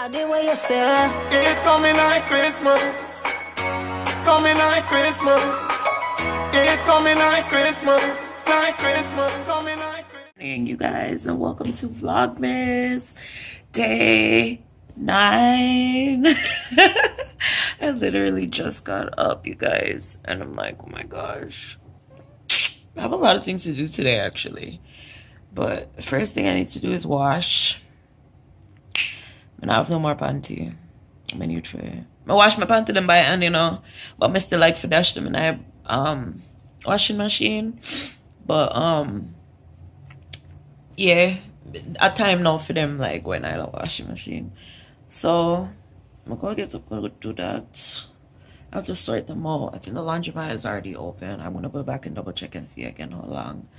I did what you said. It coming like Christmas. Coming like Christmas. It coming like Christmas. Like Christmas. Coming like Christmas. Hey, you guys, and welcome to Vlogmas day 9. I literally just got up, you guys, and I'm like, oh my gosh. I have a lot of things to do today, actually. But the first thing I need to do is wash. And I have no more panty. I need to I wash my panty them by hand, you know. But I still like to dash them in a washing machine. But yeah, a time now for them like when I love washing machine. So I'm gonna get up, gonna do that. I'll just sort them out. I think the laundromat is already open. I'm gonna go back and double check and see again how long.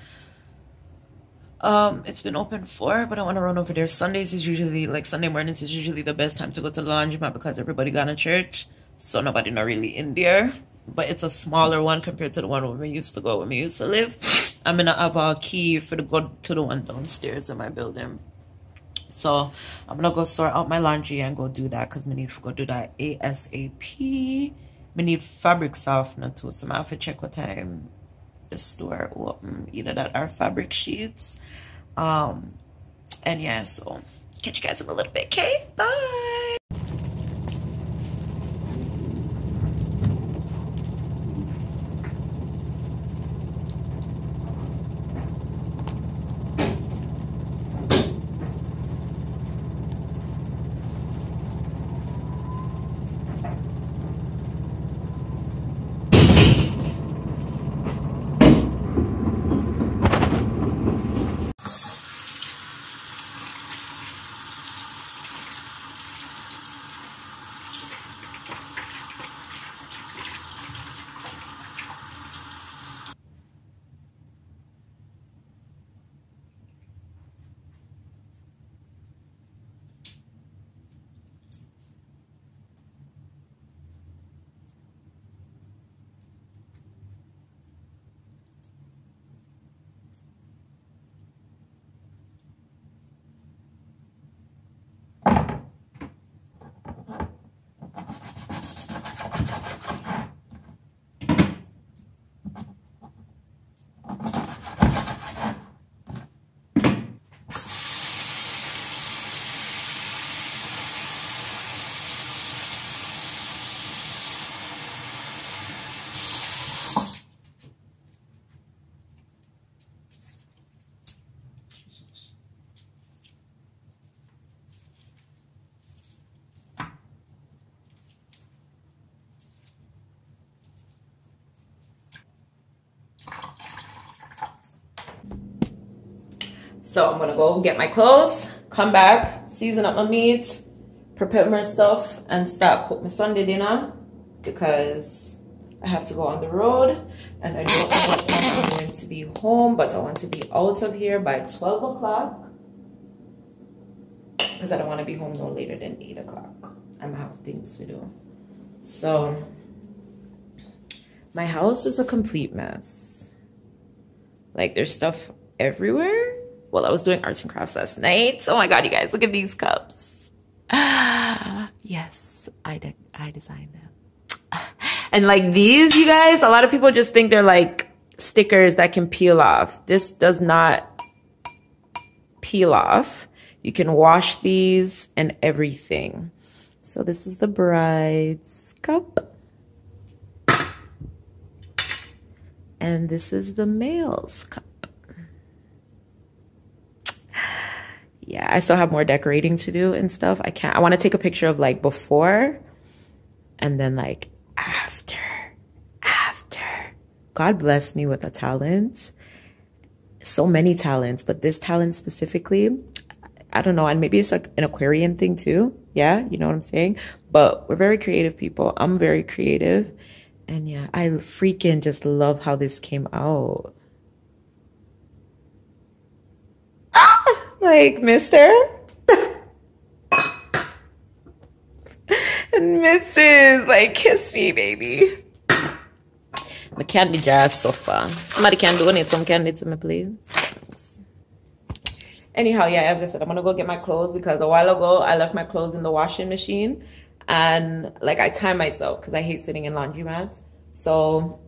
It's been open for, but I want to run over there. Sundays is usually, like Sunday mornings is usually the best time to go to the laundromat because everybody gone to church, so nobody not really in there. But it's a smaller one compared to the one where we used to go when we used to live. I'm gonna have a key for the go to the one downstairs in my building, so I'm gonna go sort out my laundry and go do that because we need to go do that ASAP. We need fabric softener too, so I have to check what time the store open, either that or fabric sheets. And yeah, so catch you guys in a little bit. Okay, bye. So I'm gonna go get my clothes, come back, season up my meat, prepare my stuff, and start cook my Sunday dinner because I have to go on the road and I don't know what time I'm going to be home, but I want to be out of here by 12 o'clock because I don't want to be home no later than 8 o'clock. I'm gonna have things to do. So my house is a complete mess. Like there's stuff everywhere. Well, I was doing arts and crafts last night. Oh my god, you guys, look at these cups. Yes, I designed them. And like these, you guys, a lot of people just think they're like stickers that can peel off. This does not peel off. You can wash these and everything. So this is the bride's cup. And this is the male's cup. Yeah, I still have more decorating to do and stuff. I want to take a picture of like before and then like after. God bless me with a talent. So many talents, but this talent specifically, I don't know. And maybe it's like an Aquarian thing too. Yeah, you know what I'm saying? But we're very creative people. I'm very creative. And yeah, I freaking just love how this came out. Like, mister and Mrs. Like, kiss me, baby. My candy jar is so far. Somebody can donate some candy to me, please. Anyhow, yeah, as I said, I'm gonna go get my clothes because a while ago I left my clothes in the washing machine, and like I time myself because I hate sitting in laundromats. So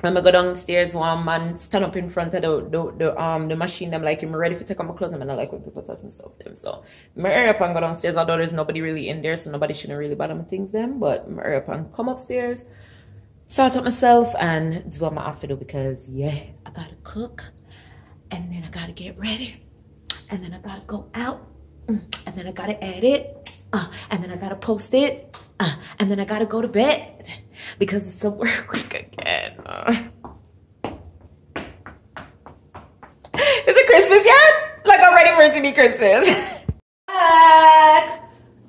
I'm gonna go downstairs, one man stand up in front of the machine. I'm like, I'm ready to take out my clothes. I'm not like when people touch my stuff them. So I'm gonna hurry up and go downstairs, although there's nobody really in there, so nobody shouldn't really bother my things them. But I'm gonna hurry up and come upstairs, sort out myself, and do what my outfit do because yeah, I gotta cook, and then I gotta get ready. And then I gotta go out, and then I gotta edit, and then I gotta post it, and then I gotta go to bed because it's a work week again. Is it Christmas yet? Like I'm ready for it to be Christmas.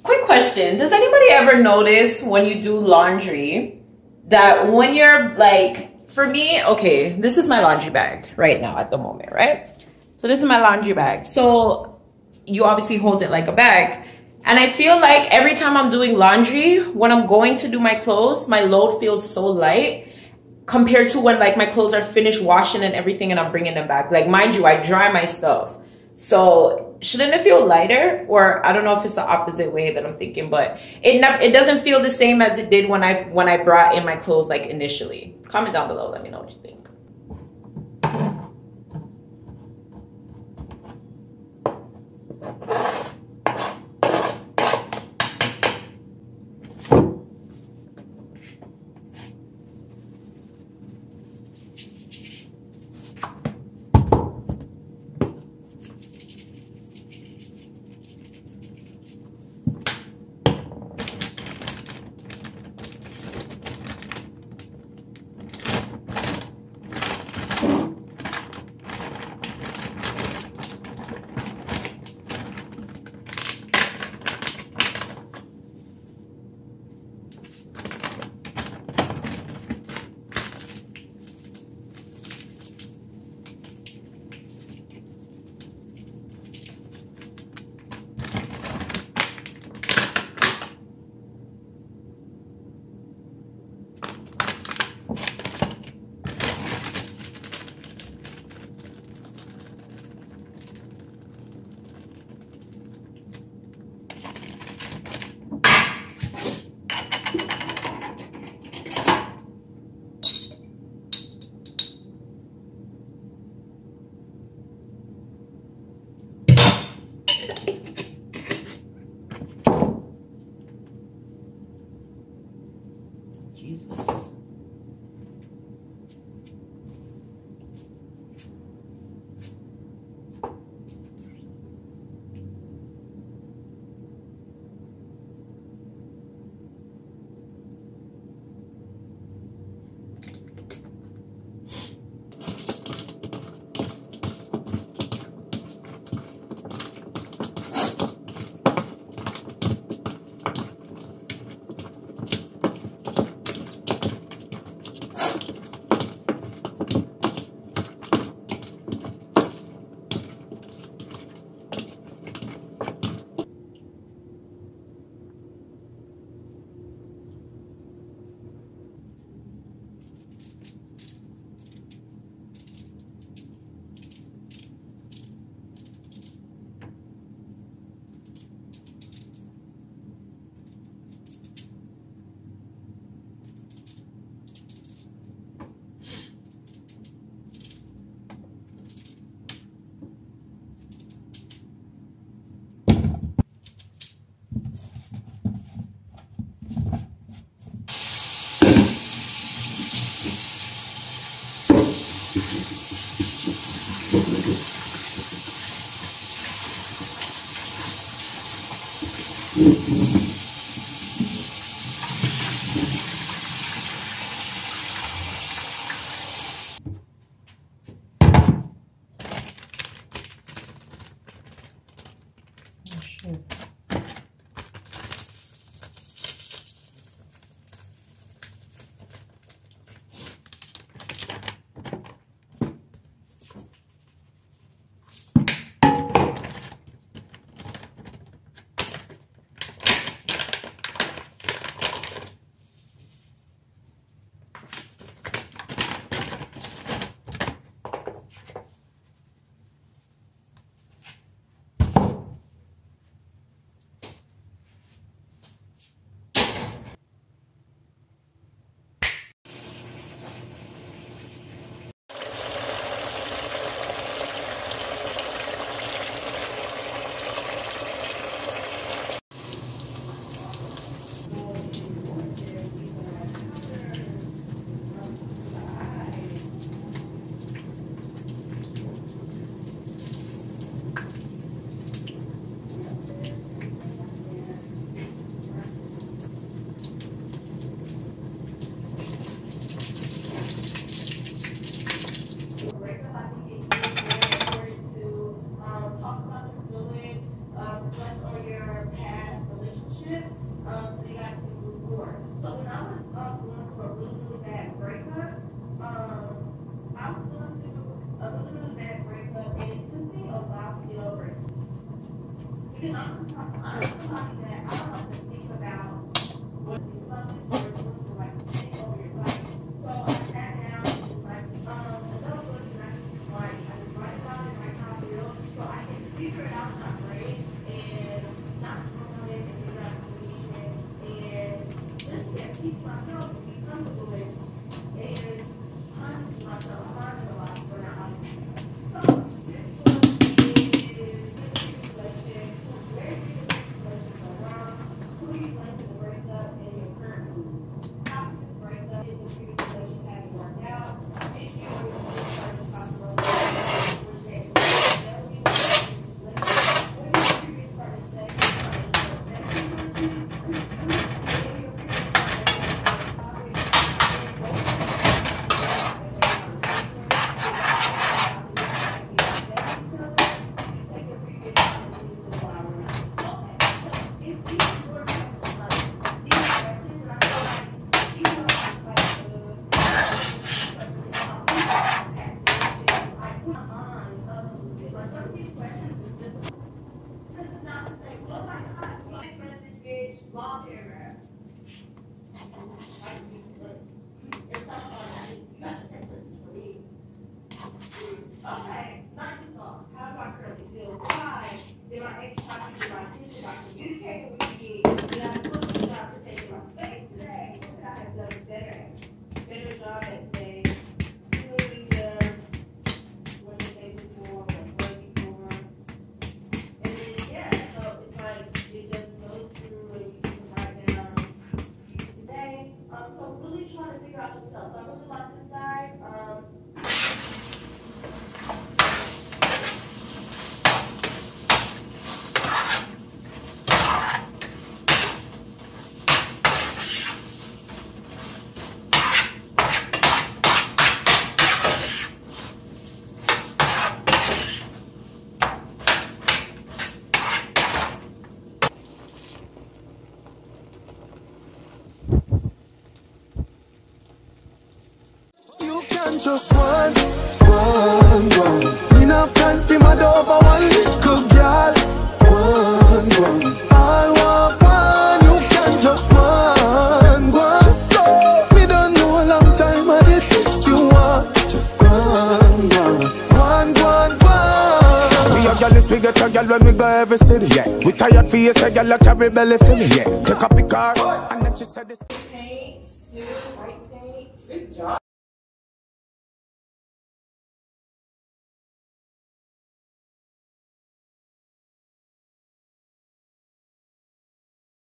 Quick question: does anybody ever notice when you do laundry that when you're like, for me, okay, this is my laundry bag right now at the moment, right? So this is my laundry bag. So you obviously hold it like a bag. And I feel like every time I'm doing laundry, when I'm going to do my clothes, my load feels so light compared to when like my clothes are finished washing and everything and I'm bringing them back. Like mind you, I dry my stuff. So shouldn't it feel lighter? Or I don't know if it's the opposite way that I'm thinking, but it doesn't feel the same as it did when I brought in my clothes like initially. Comment down below, let me know what you think. Jesus. Just one. Enough time for my door for one little girl. One. All want one. You can just one. Just go. Me don't know a long time I did this you want. Just one. We are girls, we get a girl when we go every city. Yeah. We tired for you, say girl like carry belly feeling. Yeah. Take up the car and then she said this. Paint, 2, white paint. Good job.